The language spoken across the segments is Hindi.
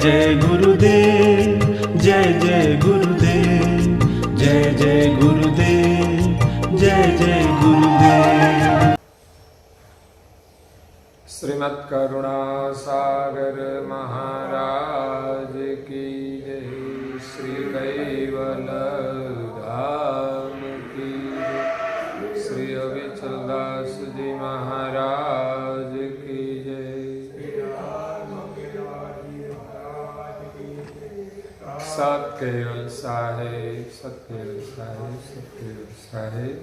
जय गुरुदेव, जय जय गुरुदेव, जय जय गुरुदेव, जय जय गुरुदेव। श्रीमद् करुणा सागर महाराज की जय, श्री कैवल धाम की जय, श्री अविचल दास जी महाराज की जय। सत्य साहेब, सत्य साहेब, सत्य साहेब।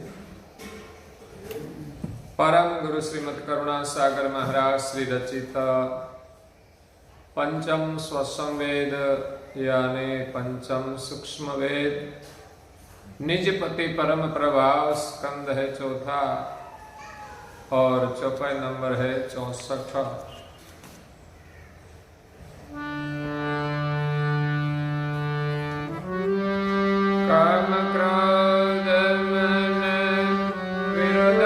परम गुरु श्रीमद् करुणा सागर महाराज श्री रचित पंचम स्वसंवेद यानी पंचम सूक्ष्म वेद निजपति परम प्रभाव स्कंद है चौथा और चौपाई नंबर है 64। काम क्रोध मन विरोध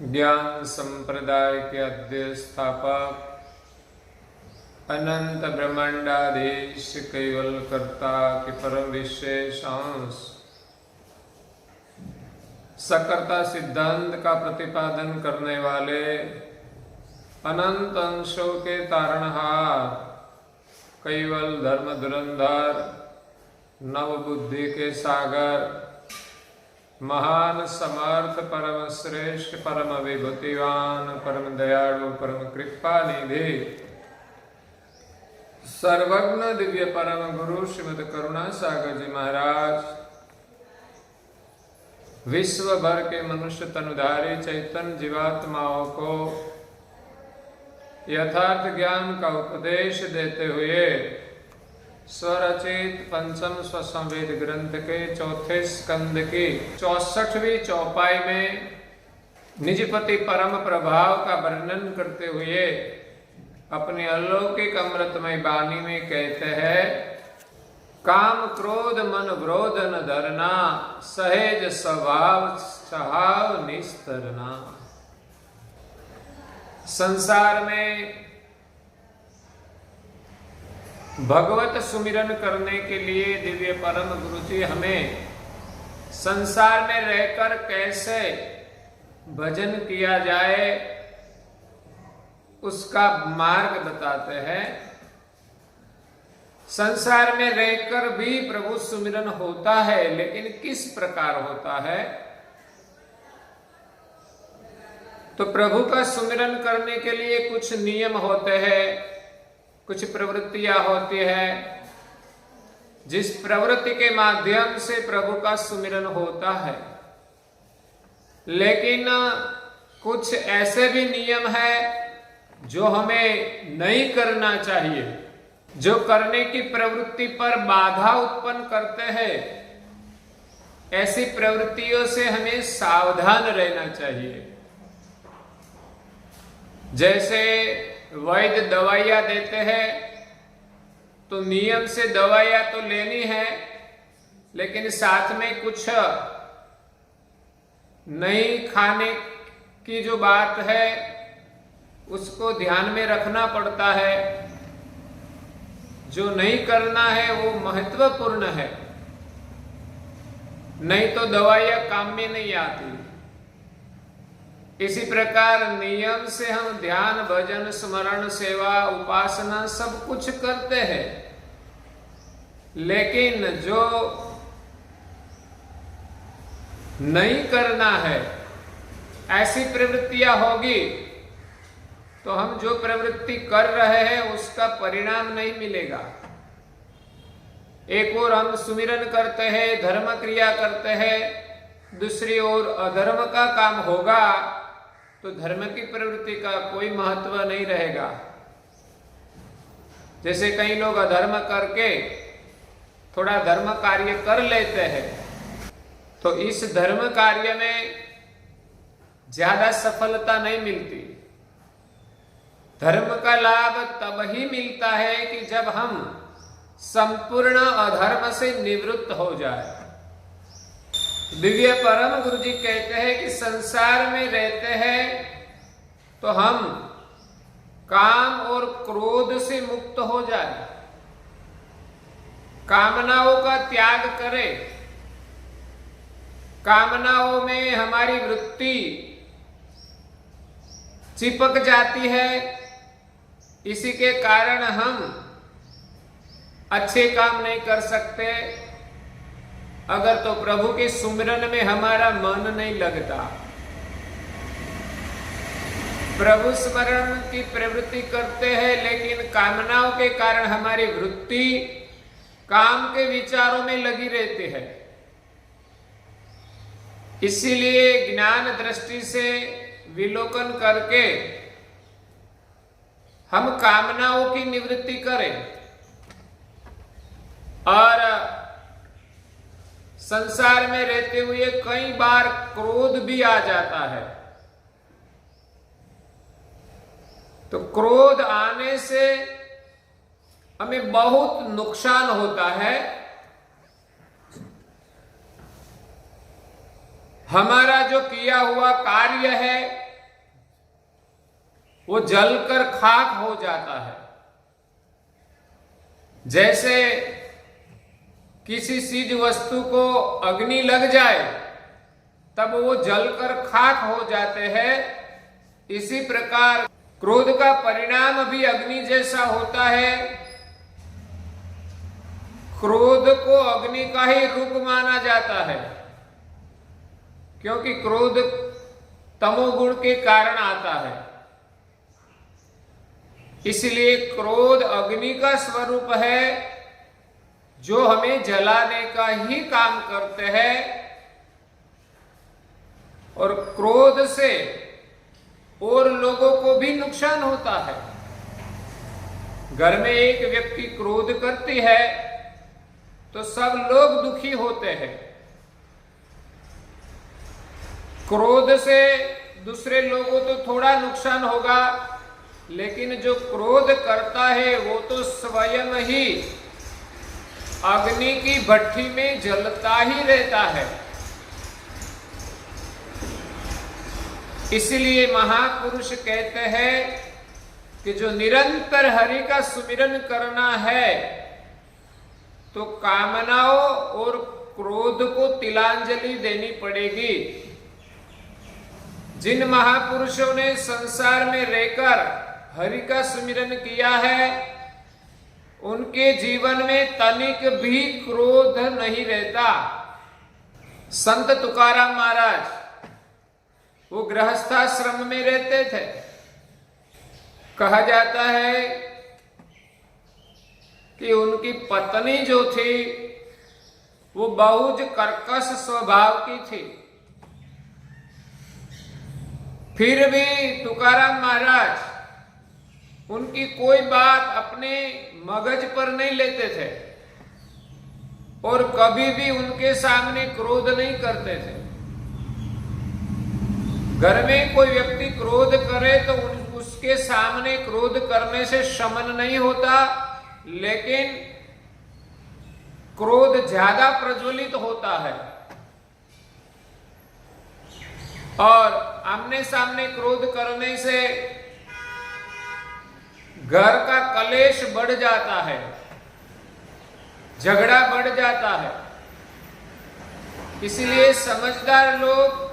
ज्ञान संप्रदाय के अद्य स्थापक अनंत ब्रह्मांडाधीश केवल कर्ता के परम विशेष अंश सकर्ता सिद्धांत का प्रतिपादन करने वाले अनंत अंशों के तारणहार केवल धर्म धुरंधर नव बुद्धि के सागर महान समर्थ परम श्रेष्ठ परम विभूतिवान परम दयालु परम कृपा निधि सर्वज्ञ दिव्य परम गुरु श्रीमद् करुणा सागर जी महाराज विश्व भर के मनुष्य तनुधारी चैतन्य जीवात्माओं को यथार्थ ज्ञान का उपदेश देते हुए स्वरचित पंचम स्वसंवेद ग्रंथ के चौथे स्कंद की 64वीं चौपाई में निजपति परम प्रभाव का वर्णन करते हुए अपने अलौकिक अमृतमय वाणी में कहते हैं, काम क्रोध मन क्रोध न धरना, सहज स्वभाव स्वभाव निस्तरना। संसार में भगवत सुमिरन करने के लिए दिव्य परम गुरु जी हमें संसार में रहकर कैसे भजन किया जाए उसका मार्ग बताते हैं। संसार में रहकर भी प्रभु सुमिरन होता है, लेकिन किस प्रकार होता है? तो प्रभु का सुमिरन करने के लिए कुछ नियम होते हैं, कुछ प्रवृत्तियां होती है, जिस प्रवृत्ति के माध्यम से प्रभु का सुमिरन होता है। लेकिन कुछ ऐसे भी नियम है जो हमें नहीं करना चाहिए, जो करने की प्रवृत्ति पर बाधा उत्पन्न करते हैं। ऐसी प्रवृत्तियों से हमें सावधान रहना चाहिए। जैसे वैद्य दवाइयां देते हैं तो नियम से दवाइयां तो लेनी है, लेकिन साथ में कुछ नहीं खाने की जो बात है उसको ध्यान में रखना पड़ता है। जो नहीं करना है वो महत्वपूर्ण है, नहीं तो दवाइयां काम में नहीं आती। इसी प्रकार नियम से हम ध्यान भजन स्मरण सेवा उपासना सब कुछ करते हैं, लेकिन जो नहीं करना है ऐसी प्रवृत्तियां होगी तो हम जो प्रवृत्ति कर रहे हैं उसका परिणाम नहीं मिलेगा। एक ओर हम सुमिरन करते हैं, धर्म क्रिया करते हैं, दूसरी ओर अधर्म का काम होगा तो धर्म की प्रवृत्ति का कोई महत्व नहीं रहेगा। जैसे कई लोग अधर्म करके थोड़ा धर्म कार्य कर लेते हैं तो इस धर्म कार्य में ज्यादा सफलता नहीं मिलती। धर्म का लाभ तब ही मिलता है कि जब हम संपूर्ण अधर्म से निवृत्त हो जाए। दिव्य परम गुरु जी कहते हैं कि संसार में रहते हैं तो हम काम और क्रोध से मुक्त हो जाए, कामनाओं का त्याग करें। कामनाओं में हमारी वृत्ति चिपक जाती है, इसी के कारण हम अच्छे काम नहीं कर सकते। अगर तो प्रभु के सुमिरन में हमारा मन नहीं लगता, प्रभु स्मरण की प्रवृत्ति करते हैं लेकिन कामनाओं के कारण हमारी वृत्ति काम के विचारों में लगी रहती है। इसीलिए ज्ञान दृष्टि से विलोकन करके हम कामनाओं की निवृत्ति करें। और संसार में रहते हुए कई बार क्रोध भी आ जाता है, तो क्रोध आने से हमें बहुत नुकसान होता है। हमारा जो किया हुआ कार्य है वो जलकर खाक हो जाता है। जैसे किसी चीज वस्तु को अग्नि लग जाए तब वो जलकर खाक हो जाते हैं, इसी प्रकार क्रोध का परिणाम भी अग्नि जैसा होता है। क्रोध को अग्नि का ही रूप माना जाता है, क्योंकि क्रोध तमोगुण के कारण आता है। इसलिए क्रोध अग्नि का स्वरूप है जो हमें जलाने का ही काम करते हैं। और क्रोध से और लोगों को भी नुकसान होता है। घर में एक व्यक्ति क्रोध करती है तो सब लोग दुखी होते हैं। क्रोध से दूसरे लोगों तो थोड़ा नुकसान होगा, लेकिन जो क्रोध करता है वो तो स्वयं ही अग्नि की भट्टी में जलता ही रहता है। इसलिए महापुरुष कहते हैं कि जो निरंतर हरि का सुमिरन करना है तो कामनाओं और क्रोध को तिलांजलि देनी पड़ेगी। जिन महापुरुषों ने संसार में रहकर हरि का सुमिरन किया है उनके जीवन में तनिक भी क्रोध नहीं रहता। संत तुकाराम महाराज वो गृहस्थाश्रम में रहते थे। कहा जाता है कि उनकी पत्नी जो थी वो बहुत कर्कश स्वभाव की थी। फिर भी तुकाराम महाराज उनकी कोई बात अपने मगज पर नहीं लेते थे और कभी भी उनके सामने क्रोध नहीं करते थे। घर में कोई व्यक्ति क्रोध करे तो उसके सामने क्रोध करने से शमन नहीं होता, लेकिन क्रोध ज्यादा प्रज्वलित होता है और आमने सामने क्रोध करने से घर का कलेश बढ़ जाता है, झगड़ा बढ़ जाता है। इसलिए समझदार लोग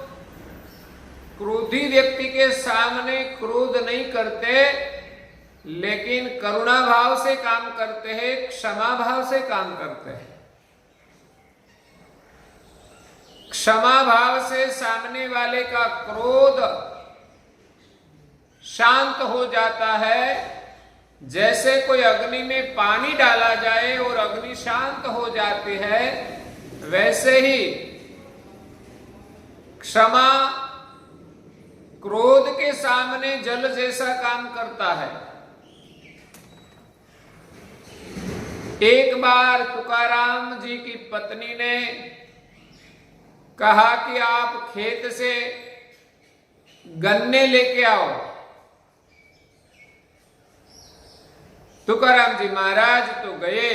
क्रोधी व्यक्ति के सामने क्रोध नहीं करते, लेकिन करुणा भाव से काम करते हैं, क्षमा भाव से काम करते हैं। क्षमा भाव से सामने वाले का क्रोध शांत हो जाता है, जैसे कोई अग्नि में पानी डाला जाए और अग्नि शांत हो जाती है, वैसे ही क्षमा क्रोध के सामने जल जैसा काम करता है। एक बार तुकाराम जी की पत्नी ने कहा कि आप खेत से गन्ने लेके आओ। तुकाराम जी महाराज तो गए,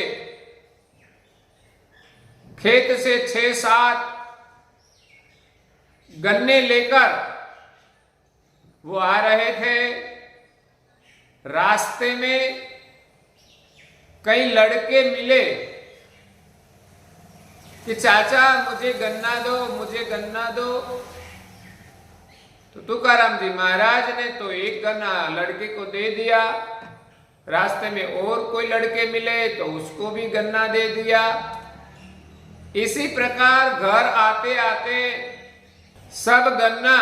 खेत से 6-7 गन्ने लेकर वो आ रहे थे। रास्ते में कई लड़के मिले कि चाचा मुझे गन्ना दो, मुझे गन्ना दो। तो तुकाराम जी महाराज ने तो एक गन्ना लड़के को दे दिया। रास्ते में और कोई लड़के मिले तो उसको भी गन्ना दे दिया। इसी प्रकार घर आते आते सब गन्ना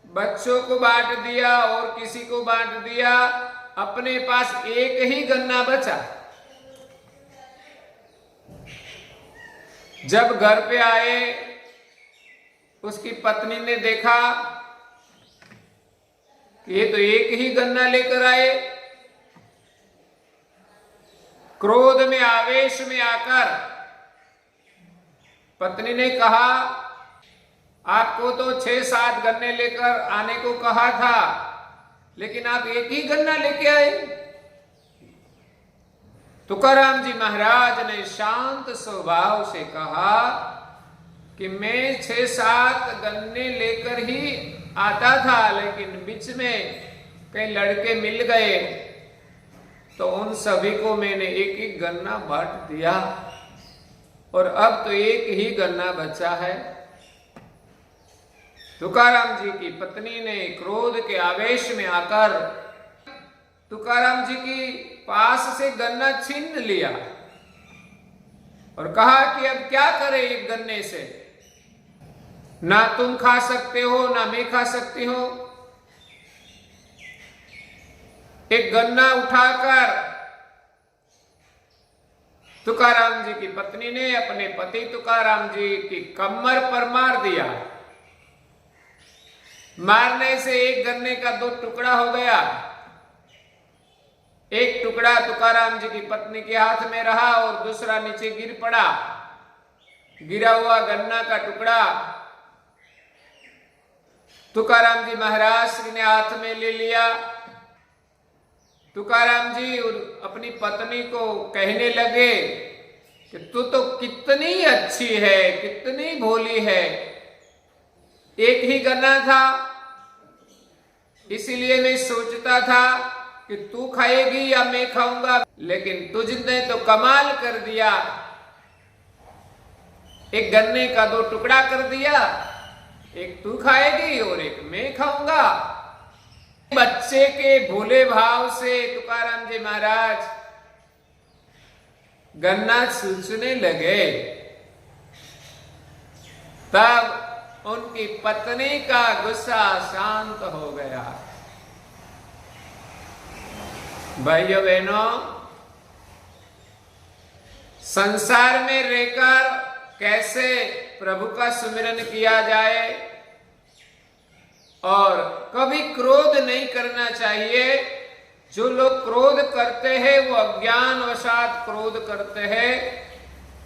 बच्चों को बांट दिया और किसी को बांट दिया। अपने पास एक ही गन्ना बचा। जब घर पे आए, उसकी पत्नी ने देखा कि ये तो एक ही गन्ना लेकर आए। क्रोध में, आवेश में आकर पत्नी ने कहा, आपको तो 6-7 गन्ने लेकर आने को कहा था, लेकिन आप एक ही गन्ना लेके आए। तुकाराम जी महाराज ने शांत स्वभाव से कहा कि मैं 6-7 गन्ने लेकर ही आता था, लेकिन बीच में कई लड़के मिल गए तो उन सभी को मैंने एक एक गन्ना बांट दिया और अब तो एक ही गन्ना बचा है। तुकाराम जी की पत्नी ने क्रोध के आवेश में आकर तुकाराम जी की पास से गन्ना छीन लिया और कहा कि अब क्या करें एक गन्ने से, ना तुम खा सकते हो ना मैं खा सकती हूं। एक गन्ना उठाकर तुकाराम जी की पत्नी ने अपने पति तुकाराम जी की कमर पर मार दिया। मारने से एक गन्ने का 2 टुकड़ा हो गया। एक टुकड़ा तुकाराम जी की पत्नी के हाथ में रहा और दूसरा नीचे गिर पड़ा। गिरा हुआ गन्ना का टुकड़ा तुकाराम जी महाराज श्री ने हाथ में ले लिया। तुकाराम जी अपनी पत्नी को कहने लगे कि तू तो कितनी अच्छी है, कितनी भोली है। एक ही गन्ना था, इसीलिए मैं सोचता था कि तू खाएगी या मैं खाऊंगा, लेकिन तुझने तो कमाल कर दिया। एक गन्ने का 2 टुकड़ा कर दिया, एक तू खाएगी और एक मैं खाऊंगा। बच्चे के भोले भाव से तुकाराम जी महाराज गन्ना सूचने लगे। तब उनकी पत्नी का गुस्सा शांत हो गया। भाइयों बहनों, संसार में रहकर कैसे प्रभु का सुमिरन किया जाए और कभी क्रोध नहीं करना चाहिए। जो लोग क्रोध करते हैं वो अज्ञानवशात क्रोध करते हैं।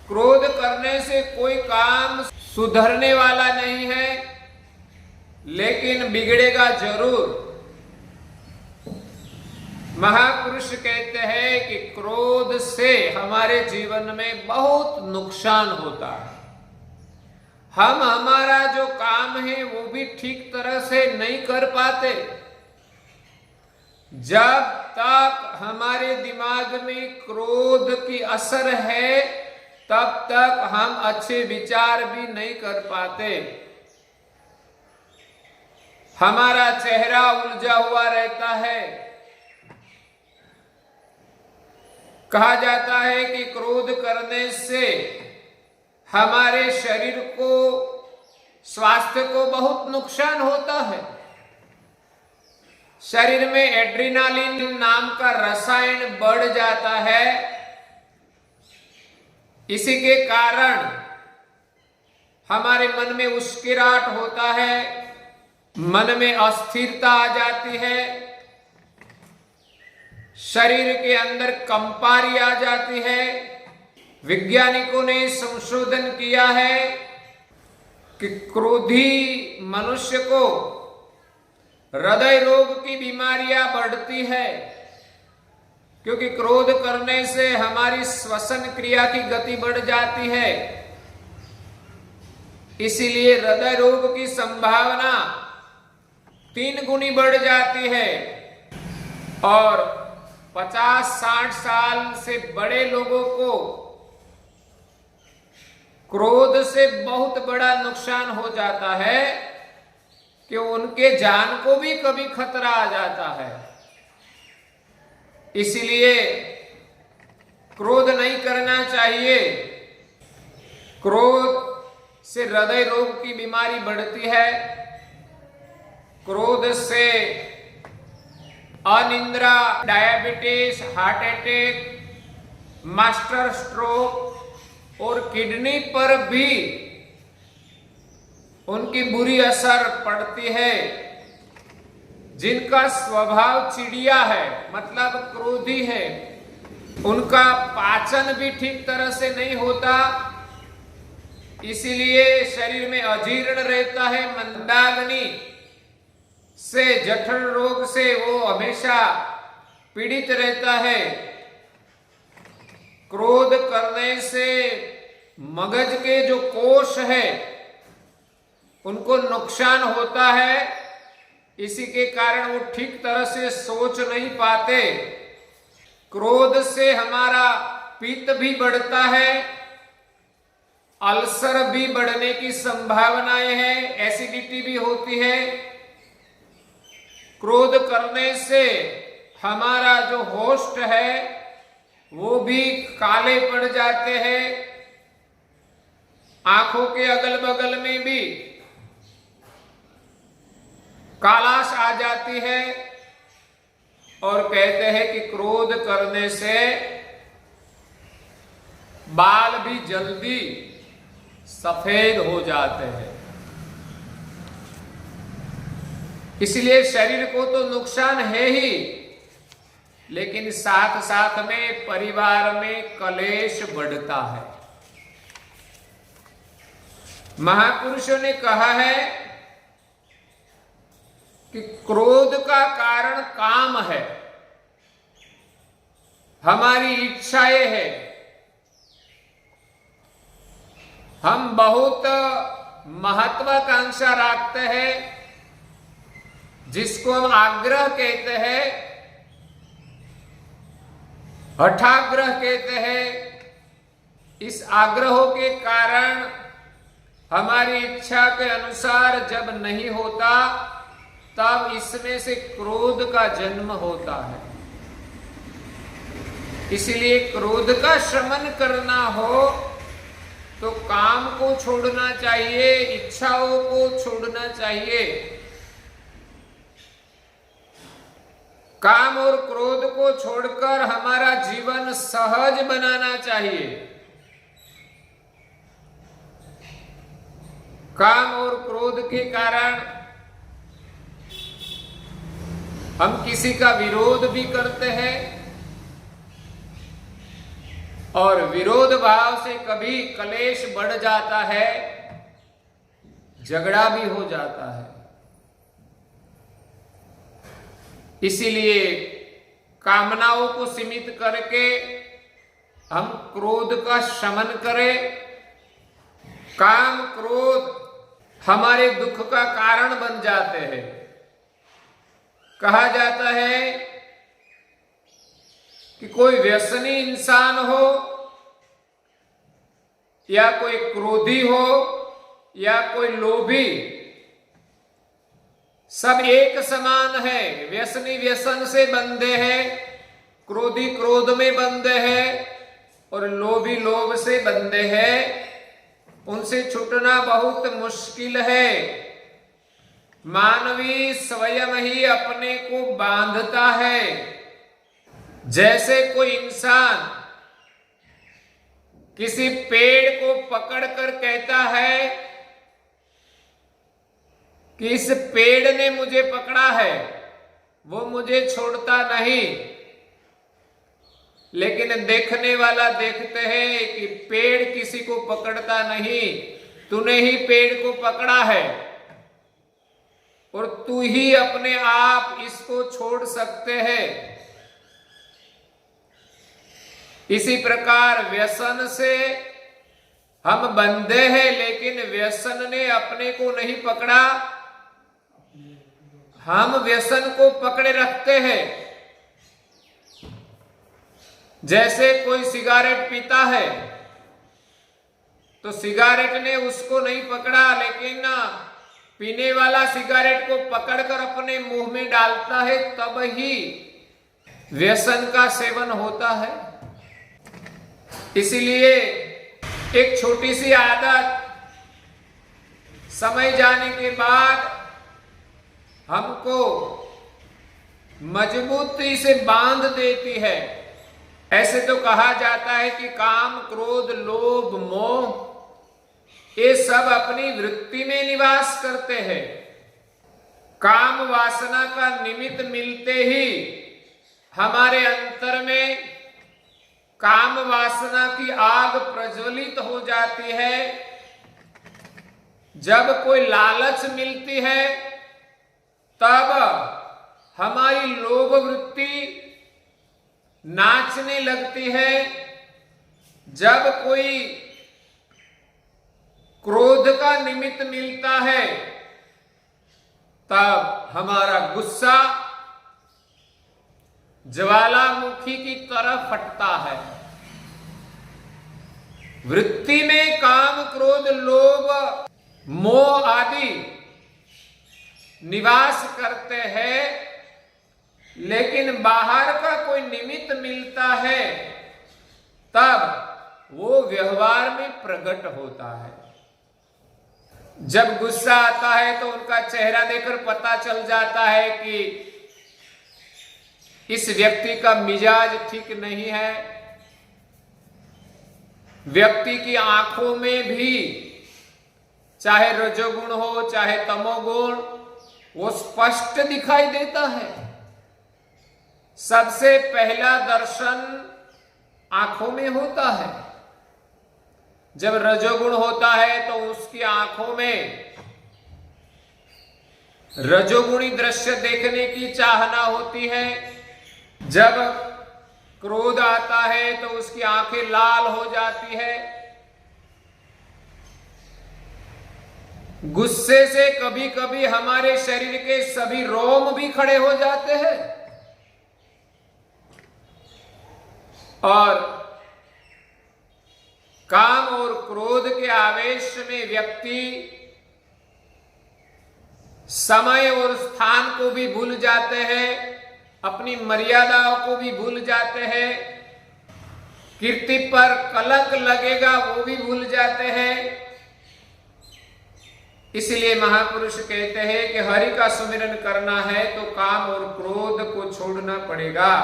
क्रोध करने से कोई काम सुधरने वाला नहीं है, लेकिन बिगड़ेगा जरूर। महापुरुष कहते हैं कि क्रोध से हमारे जीवन में बहुत नुकसान होता है। हम हमारा जो काम है वो भी ठीक तरह से नहीं कर पाते। जब तक हमारे दिमाग में क्रोध की असर है, तब तक हम अच्छे विचार भी नहीं कर पाते। हमारा चेहरा उलझा हुआ रहता है। कहा जाता है कि क्रोध करने से हमारे शरीर को, स्वास्थ्य को बहुत नुकसान होता है। शरीर में एड्रेनालिन नाम का रसायन बढ़ जाता है। इसी के कारण हमारे मन में उस्किराहट होता है, मन में अस्थिरता आ जाती है, शरीर के अंदर कंपारी आ जाती है। वैज्ञानिकों ने संशोधन किया है कि क्रोधी मनुष्य को हृदय रोग की बीमारियां बढ़ती है, क्योंकि क्रोध करने से हमारी श्वसन क्रिया की गति बढ़ जाती है। इसीलिए हृदय रोग की संभावना 3 गुनी बढ़ जाती है। और 50-60 साल से बड़े लोगों को क्रोध से बहुत बड़ा नुकसान हो जाता है कि उनके जान को भी कभी खतरा आ जाता है। इसलिए क्रोध नहीं करना चाहिए। क्रोध से हृदय रोग की बीमारी बढ़ती है। क्रोध से अनिद्रा, diabetes, heart attack, master stroke और किडनी पर भी उनकी बुरी असर पड़ती है। जिनका स्वभाव चिड़िया है, मतलब क्रोधी है, उनका पाचन भी ठीक तरह से नहीं होता, इसीलिए शरीर में अजीर्ण रहता है। मंदाग्नि से, जठर रोग से वो हमेशा पीड़ित रहता है। क्रोध करने से मगज के जो कोष है उनको नुकसान होता है। इसी के कारण वो ठीक तरह से सोच नहीं पाते। क्रोध से हमारा पित्त भी बढ़ता है, अल्सर भी बढ़ने की संभावनाएं हैं, एसिडिटी भी होती है। क्रोध करने से हमारा जो होस्ट है वो भी काले पड़ जाते हैं, आंखों के अगल बगल में भी कालाश आ जाती है। और कहते हैं कि क्रोध करने से बाल भी जल्दी सफेद हो जाते हैं। इसलिए शरीर को तो नुकसान है ही, लेकिन साथ साथ में परिवार में कलेश बढ़ता है। महापुरुषों ने कहा है कि क्रोध का कारण काम है, हमारी इच्छाएं हैं। हम बहुत महत्वाकांक्षा रखते हैं, जिसको हम आग्रह कहते हैं, हठाग्रह कहते हैं। इस आग्रहों के कारण हमारी इच्छा के अनुसार जब नहीं होता, तब इसमें से क्रोध का जन्म होता है। इसलिए क्रोध का शमन करना हो तो काम को छोड़ना चाहिए, इच्छाओं को छोड़ना चाहिए। काम और क्रोध को छोड़कर हमारा जीवन सहज बनाना चाहिए। काम और क्रोध के कारण हम किसी का विरोध भी करते हैं, और विरोध भाव से कभी कलेश बढ़ जाता है, झगड़ा भी हो जाता है। इसीलिए कामनाओं को सीमित करके हम क्रोध का शमन करें। काम क्रोध हमारे दुख का कारण बन जाते हैं। कहा जाता है कि कोई व्यसनी इंसान हो, या कोई क्रोधी हो, या कोई लोभी, सब एक समान है। व्यसनी व्यसन से बंधे हैं, क्रोधी क्रोध में बंधे हैं, और लोभी लोभ से बंधे हैं। उनसे छूटना बहुत मुश्किल है। मानवी स्वयं ही अपने को बांधता है। जैसे कोई इंसान किसी पेड़ को पकड़कर कहता है कि इस पेड़ ने मुझे पकड़ा है, वो मुझे छोड़ता नहीं। लेकिन देखने वाला देखते हैं कि पेड़ किसी को पकड़ता नहीं, तूने ही पेड़ को पकड़ा है और तू ही अपने आप इसको छोड़ सकते हैं। इसी प्रकार व्यसन से हम बंधे हैं, लेकिन व्यसन ने अपने को नहीं पकड़ा, हम व्यसन को पकड़े रखते हैं। जैसे कोई सिगारेट पीता है तो सिगारेट ने उसको नहीं पकड़ा, लेकिन पीने वाला सिगारेट को पकड़कर अपने मुंह में डालता है, तब ही व्यसन का सेवन होता है। इसीलिए एक छोटी सी आदत समय जाने के बाद हमको मजबूती से बांध देती है। ऐसे तो कहा जाता है कि काम, क्रोध, लोभ, मोह ये सब अपनी वृत्ति में निवास करते हैं। काम वासना का निमित्त मिलते ही हमारे अंतर में काम वासना की आग प्रज्वलित हो जाती है। जब कोई लालच मिलती है तब हमारी लोभ वृत्ति नाचने लगती है। जब कोई क्रोध का निमित्त मिलता है तब हमारा गुस्सा ज्वालामुखी की तरह फटता है। वृत्ति में काम, क्रोध, लोभ, मोह आदि निवास करते हैं, लेकिन बाहर का कोई निमित्त मिलता है तब वो व्यवहार में प्रकट होता है। जब गुस्सा आता है तो उनका चेहरा देखकर पता चल जाता है कि इस व्यक्ति का मिजाज ठीक नहीं है। व्यक्ति की आंखों में भी चाहे रजोगुण हो चाहे तमोगुण, वो स्पष्ट दिखाई देता है। सबसे पहला दर्शन आंखों में होता है। जब रजोगुण होता है तो उसकी आंखों में रजोगुणी दृश्य देखने की चाहना होती है। जब क्रोध आता है तो उसकी आंखें लाल हो जाती है। गुस्से से कभी कभी हमारे शरीर के सभी रोम भी खड़े हो जाते हैं। और काम और क्रोध के आवेश में व्यक्ति समय और स्थान को भी भूल जाते हैं, अपनी मर्यादाओं को भी भूल जाते हैं, कीर्ति पर कलंक लगेगा वो भी भूल जाते हैं। इसलिए महापुरुष कहते हैं कि हरि का सुमिरन करना है तो काम और क्रोध को छोड़ना पड़ेगा।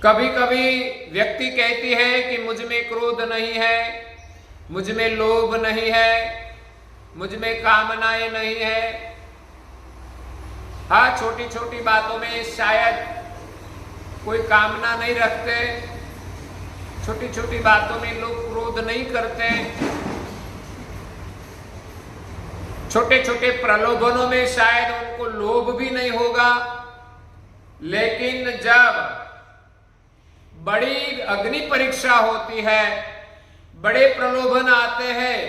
कभी कभी व्यक्ति कहती है कि मुझ में क्रोध नहीं है, मुझ में लोभ नहीं है, मुझ में कामनाएं नहीं है। हाँ, छोटी छोटी बातों में शायद कोई कामना नहीं रखते, छोटी छोटी बातों में लोग क्रोध नहीं करते, छोटे छोटे प्रलोभनों में शायद उनको लोभ भी नहीं होगा। लेकिन जब बड़ी अग्नि परीक्षा होती है, बड़े प्रलोभन आते हैं,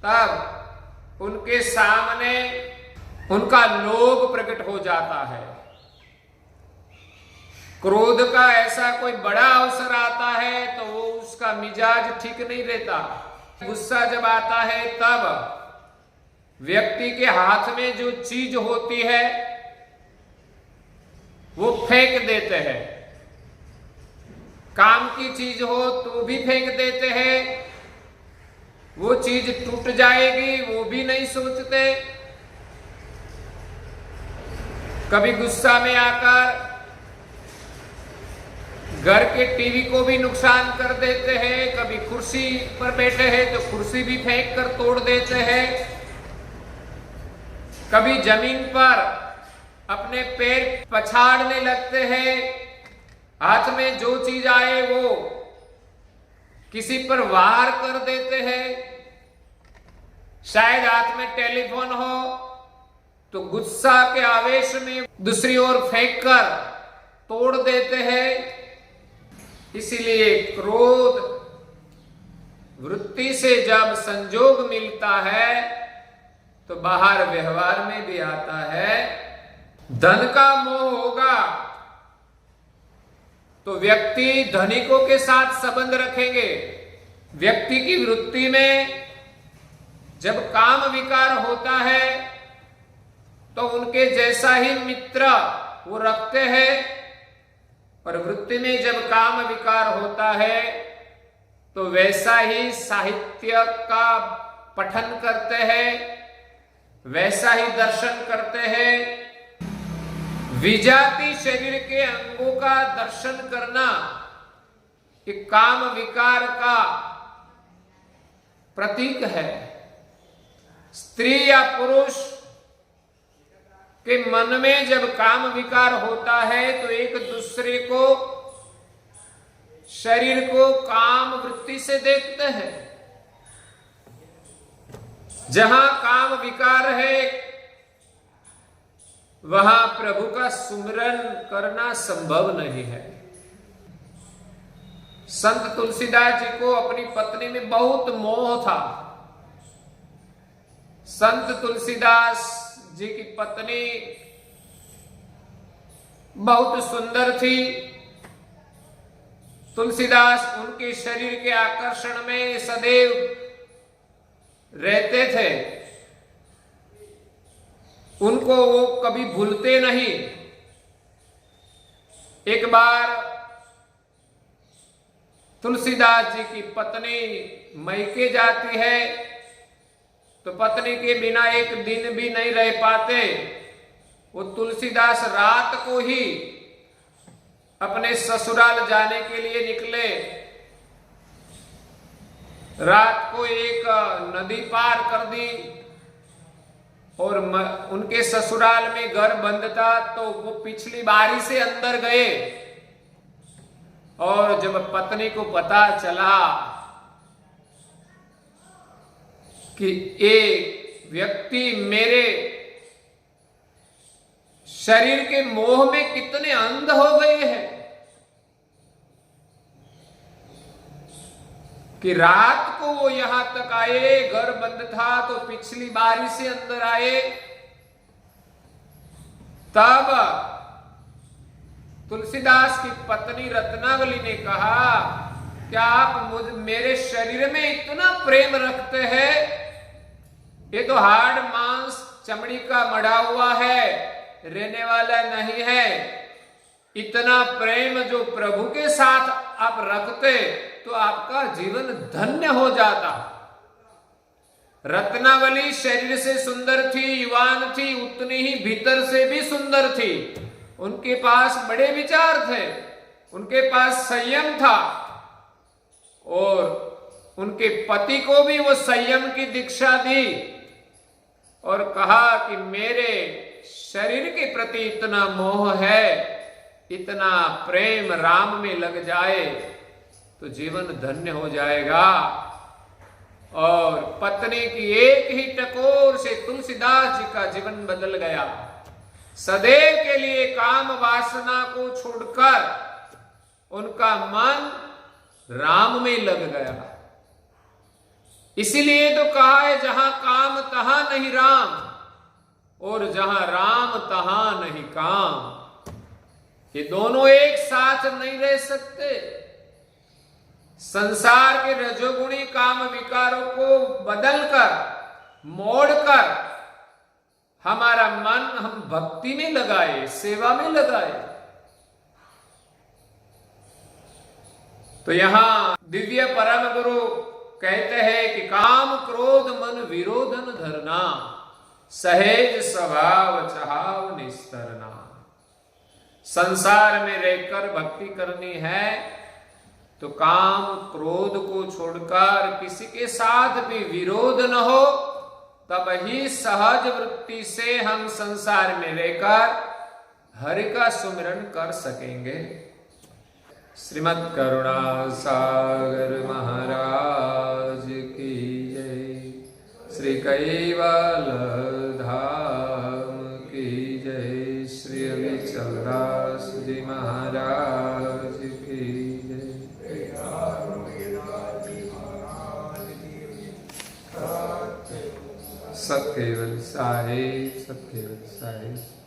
तब उनके सामने उनका लोभ प्रकट हो जाता है। क्रोध का ऐसा कोई बड़ा अवसर आता है तो वो उसका मिजाज ठीक नहीं रहता। गुस्सा जब आता है तब व्यक्ति के हाथ में जो चीज होती है वो फेंक देते हैं। काम की चीज हो तो भी फेंक देते हैं, वो चीज टूट जाएगी वो भी नहीं सोचते। कभी गुस्सा में आकर घर के टीवी को भी नुकसान कर देते हैं, कभी कुर्सी पर बैठे हैं तो कुर्सी भी फेंक कर तोड़ देते हैं, कभी जमीन पर अपने पैर पछाड़ने लगते हैं, हाथ में जो चीज आए वो किसी पर वार कर देते हैं। शायद हाथ में टेलीफोन हो तो गुस्सा के आवेश में दूसरी ओर फेंक कर तोड़ देते हैं। इसीलिए क्रोध वृत्ति से जब संजोग मिलता है तो बाहर व्यवहार में भी आता है। धन का मोह होगा तो व्यक्ति धनिकों के साथ संबंध रखेंगे। व्यक्ति की वृत्ति में जब काम विकार होता है तो उनके जैसा ही मित्र वो रखते हैं, और वृत्ति में जब काम विकार होता है तो वैसा ही साहित्य का पठन करते हैं, वैसा ही दर्शन करते हैं। विजाति शरीर के अंगों का दर्शन करना एक काम विकार का प्रतीक है। स्त्री या पुरुष के मन में जब काम विकार होता है तो एक दूसरे को शरीर को काम वृत्ति से देखते हैं। जहां काम विकार है वहां प्रभु का सुमिरन करना संभव नहीं है। संत तुलसीदास जी को अपनी पत्नी में बहुत मोह था। संत तुलसीदास जी की पत्नी बहुत सुंदर थी। तुलसीदास उनके शरीर के आकर्षण में सदैव रहते थे, उनको वो कभी भूलते नहीं। एक बार तुलसीदास जी की पत्नी मैके जाती है तो पत्नी के बिना एक दिन भी नहीं रह पाते। वो तुलसीदास रात को ही अपने ससुराल जाने के लिए निकले। रात को एक नदी पार कर दी और उनके ससुराल में घर बंद था तो वो पिछली बारी से अंदर गए, और जब पत्नी को पता चला कि एक व्यक्ति मेरे शरीर के मोह में कितने अंध हो गए हैं कि रात को वो यहां तक आए, घर बंद था तो पिछली बारी से अंदर आए। तब तुलसीदास की पत्नी रत्नावली ने कहा, क्या आप मेरे शरीर में इतना प्रेम रखते हैं? ये तो हाड़ मांस चमड़ी का मढ़ा हुआ है, रहने वाला नहीं है। इतना प्रेम जो प्रभु के साथ आप रखते तो आपका जीवन धन्य हो जाता। रत्नावली शरीर से सुंदर थी, युवान थी, उतनी ही भीतर से भी सुंदर थी। उनके पास बड़े विचार थे, उनके पास संयम था, और उनके पति को भी वो संयम की दीक्षा दी और कहा कि मेरे शरीर के प्रति इतना मोह है, इतना प्रेम राम में लग जाए तो जीवन धन्य हो जाएगा। और पत्नी की एक ही टकोर से तुलसीदास जी का जीवन बदल गया। सदैव के लिए काम वासना को छोड़कर उनका मन राम में लग गया। इसीलिए तो कहा है, जहां काम तहां नहीं राम, और जहां राम तहां नहीं काम। ये दोनों एक साथ नहीं रह सकते। संसार के रजोगुणी काम विकारों को बदलकर, मोड़कर हमारा मन हम भक्ति में लगाए, सेवा में लगाए। तो यहां दिव्य परम गुरु कहते हैं कि काम क्रोध मन विरोधन धरना, सहेज स्वभाव चाहव निस्तरना। संसार में रहकर भक्ति करनी है तो काम क्रोध को छोड़कर किसी के साथ भी विरोध न हो, तब ही सहज वृत्ति से हम संसार में रहकर हरि का सुमिरन कर सकेंगे। श्रीमद् करुणा सागर महाराज की जय, श्री कैवल धाम की जय, श्री अविचलदास जी महाराज की जय। सत्केवल साहिब, सत्केवल साहिब।